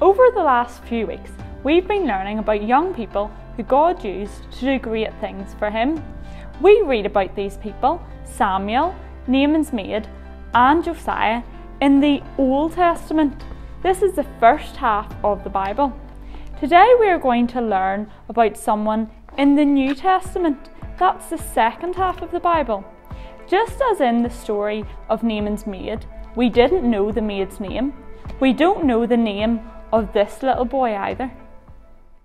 Over the last few weeks, we've been learning about young people who God used to do great things for Him. We read about these people, Samuel, Naaman's maid, and Josiah, in the Old Testament. This is the first half of the Bible. Today we are going to learn about someone in the New Testament. That's the second half of the Bible. Just as in the story of Naaman's maid, we didn't know the maid's name. We don't know the name of this little boy either.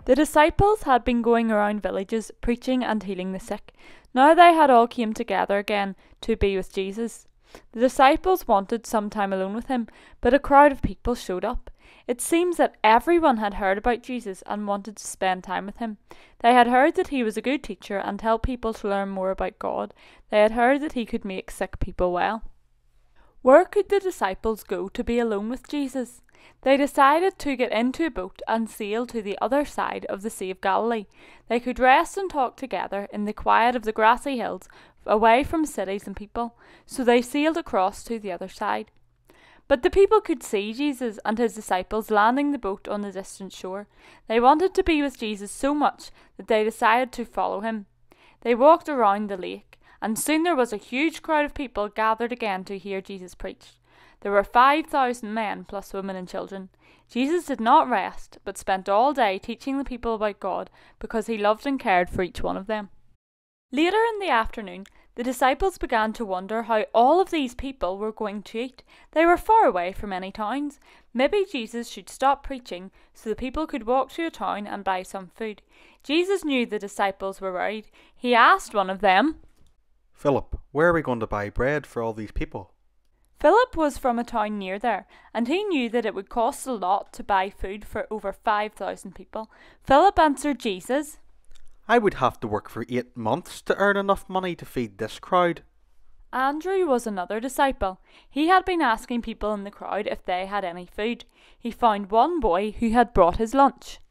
The disciples had been going around villages preaching and healing the sick. Now they had all came together again to be with Jesus. The disciples wanted some time alone with him, but a crowd of people showed up. It seems that everyone had heard about Jesus and wanted to spend time with him. They had heard that he was a good teacher and helped people to learn more about God. They had heard that he could make sick people well. Where could the disciples go to be alone with Jesus? They decided to get into a boat and sail to the other side of the Sea of Galilee. They could rest and talk together in the quiet of the grassy hills, away from cities and people. So they sailed across to the other side. But the people could see Jesus and his disciples landing the boat on the distant shore. They wanted to be with Jesus so much that they decided to follow him. They walked around the lake, and soon there was a huge crowd of people gathered again to hear Jesus preach. There were 5,000 men plus women and children. Jesus did not rest, but spent all day teaching the people about God because he loved and cared for each one of them. Later in the afternoon, the disciples began to wonder how all of these people were going to eat. They were far away from any towns. Maybe Jesus should stop preaching so the people could walk to a town and buy some food. Jesus knew the disciples were worried. He asked one of them, "Philip, where are we going to buy bread for all these people?" Philip was from a town near there, and he knew that it would cost a lot to buy food for over 5,000 people. Philip answered Jesus, "I would have to work for 8 months to earn enough money to feed this crowd." Andrew was another disciple. He had been asking people in the crowd if they had any food. He found one boy who had brought his lunch.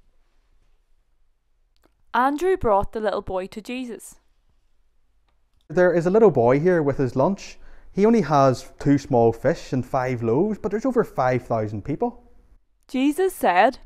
Andrew brought the little boy to Jesus. "There is a little boy here with his lunch. He only has 2 small fish and 5 loaves, but there's over 5,000 people. Jesus said,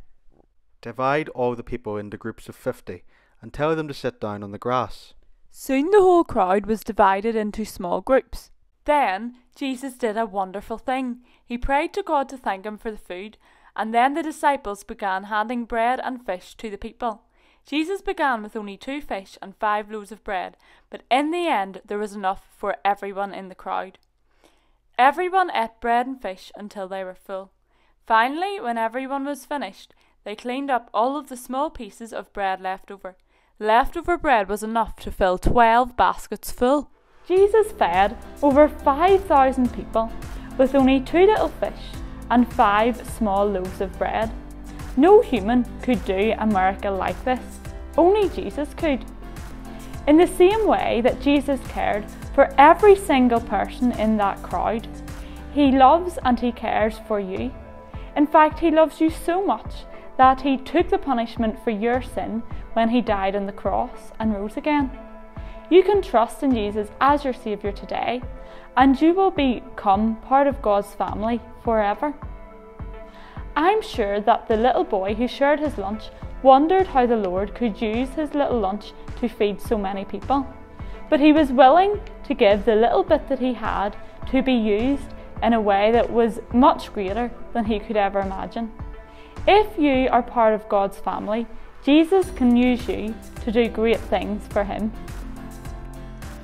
"Divide all the people into groups of 50 and tell them to sit down on the grass." Soon the whole crowd was divided into small groups. Then Jesus did a wonderful thing. He prayed to God to thank him for the food, and then the disciples began handing bread and fish to the people. Jesus began with only 2 fish and 5 loaves of bread, but in the end there was enough for everyone in the crowd. Everyone ate bread and fish until they were full. Finally, when everyone was finished, they cleaned up all of the small pieces of bread left over. Leftover bread was enough to fill 12 baskets full. Jesus fed over 5,000 people with only 2 little fish and 5 small loaves of bread. No human could do a miracle like this. Only Jesus could. In the same way that Jesus cared for every single person in that crowd, he loves and he cares for you. In fact, he loves you so much that he took the punishment for your sin when he died on the cross and rose again. You can trust in Jesus as your Saviour today, and you will become part of God's family forever. I'm sure that the little boy who shared his lunch wondered how the Lord could use his little lunch to feed so many people. But he was willing to give the little bit that he had to be used in a way that was much greater than he could ever imagine. If you are part of God's family, Jesus can use you to do great things for him.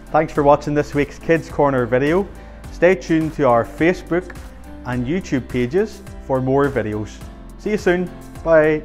Thanks for watching this week's Kids Corner video. Stay tuned to our Facebook and YouTube pages for more videos. See you soon. Bye.